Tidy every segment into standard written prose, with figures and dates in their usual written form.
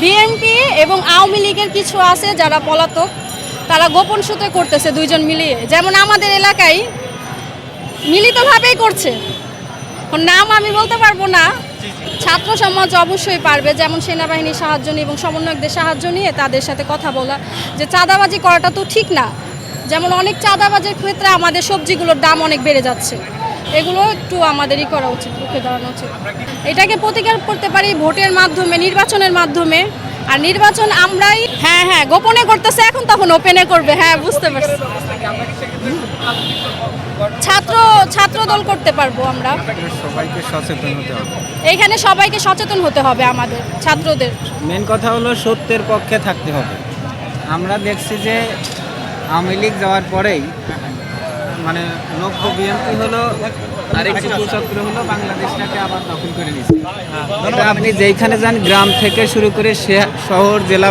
BNP এবং আওয়ামী লীগের কিছু আছে যারা পলাতক, তারা গোপন সূত্রে করতেছে দুইজন মিলিয়ে। যেমন আমাদের এলাকায় মিলিতভাবেই করছে, নাম আমি বলতে পারবো না। ছাত্র সমাজ অবশ্যই পারবে, যেমন সেনাবাহিনীর সাহায্য নিয়ে এবং সমন্বয়কদের সাহায্য নিয়ে তাদের সাথে কথা বলা যে চাঁদাবাজি করাটা তো ঠিক না। যেমন অনেক চাঁদাবাজির ক্ষেত্রে আমাদের সবজিগুলোর দাম অনেক বেড়ে যাচ্ছে, এগুলো একটু আমাদেরই করা উচিত, রুখে দাঁড়ানো উচিত। এটাকে প্রতিকার করতে পারি ভোটের মাধ্যমে, নির্বাচনের মাধ্যমে। আর নির্বাচন আমরাই হ্যাঁ গোপনে করতেছে, এখন তখন ওপেনে করবে। হ্যাঁ, বুঝতে পারছি। ছাত্র দল করতে পারবো আমরা। সবাইকে সচেতন হতে হবে, এখানে সবাইকে সচেতন হতে হবে, আমাদের ছাত্রদের। মেন কথা হলো সত্যের পক্ষে থাকতে হবে। আমরা দেখছি যে আওয়ামী লীগ যাওয়ার পরেই মানে নব্য বিএনপি হলো আরেকটি কুচক্র হলো বাংলাদেশটাকে আবার দখল করে নিচ্ছে। এটা আপনি যেইখানে যান, গ্রাম থেকে শুরু করে শহর, জেলা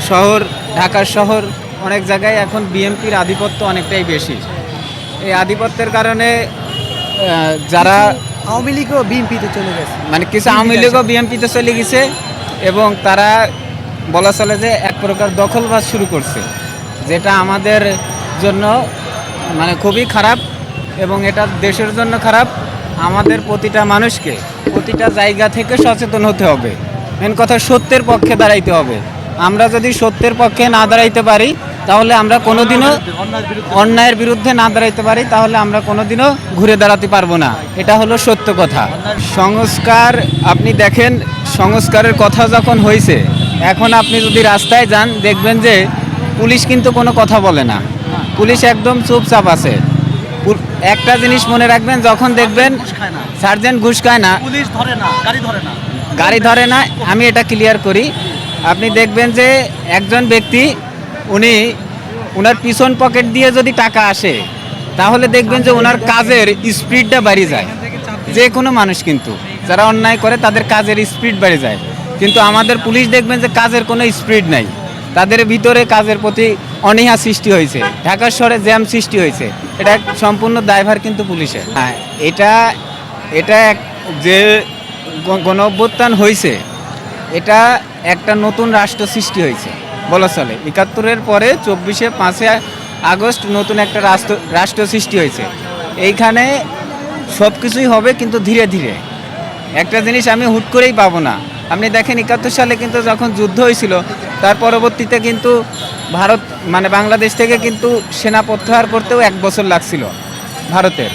শহর, ঢাকার শহর, অনেক জায়গায় এখন বিএনপির আধিপত্য অনেকটাই বেশি। এই আধিপত্যের কারণে যারা আওয়ামী লীগও বিএনপিতে চলে গেছে, মানে কিছু আওয়ামী লীগও বিএনপিতে চলে গেছে এবং তারা বলা চলে যে এক প্রকার দখলবাজ শুরু করছে, যেটা আমাদের জন্য মানে খুবই খারাপ এবং এটা দেশের জন্য খারাপ। আমাদের প্রতিটা মানুষকে প্রতিটা জায়গা থেকে সচেতন হতে হবে। মেন কথা সত্যের পক্ষে দাঁড়াইতে হবে। আমরা যদি সত্যের পক্ষে না দাঁড়াইতে পারি তাহলে আমরা কোনোদিনও অন্যায়ের বিরুদ্ধে না দাঁড়াইতে পারি তাহলে আমরা কোনোদিনও ঘুরে দাঁড়াতে পারবো না। এটা হলো সত্য কথা। সংস্কার আপনি দেখেন, সংস্কারের কথা যখন হয়েছে, এখন আপনি যদি রাস্তায় যান দেখবেন যে পুলিশ কিন্তু কোনো কথা বলে না, পুলিশ একদম চুপচাপ আছে। একটা জিনিস মনে রাখবেন, যখন দেখবেন সার্জেন্ট ঘুষ খায় না, পুলিশ ধরে না, গাড়ি ধরে না, আমি এটা ক্লিয়ার করি। আপনি দেখবেন যে একজন ব্যক্তি উনার পিছন পকেট দিয়ে যদি টাকা আসে তাহলে দেখবেন যে ওনার কাজের স্পিডটা বাড়ে যায়। যে কোনো মানুষ কিন্তু যারা অন্যায় করে তাদের কাজের স্পিড বেড়ে যায়, কিন্তু আমাদের পুলিশ দেখবেন যে কাজের কোনো স্পিড নাই, তাদের ভিতরে কাজের প্রতি অনীহা সৃষ্টি হয়েছে, ঢাকা শহরে জ্যাম সৃষ্টি হয়েছে। এটা সম্পূর্ণ দায়ভার কিন্তু পুলিশের। হ্যাঁ, এটা যে গণ অভ্যুত্থান হয়েছে, এটা একটা নতুন রাষ্ট্র সৃষ্টি হয়েছে বলা চলে। ৭১-এর পরে ৫ই আগস্ট নতুন একটা রাষ্ট্র সৃষ্টি হয়েছে। এইখানে সব কিছুই হবে কিন্তু ধীরে ধীরে। একটা জিনিস আমি হুট করেই পাবো না। আপনি দেখেন ৭১ সালে কিন্তু যখন যুদ্ধ হয়েছিল, তার পরবর্তীতে কিন্তু ভারত মানে বাংলাদেশ থেকে কিন্তু সেনা প্রত্যাহার করতেও ১ বছর লাগছিল ভারতের।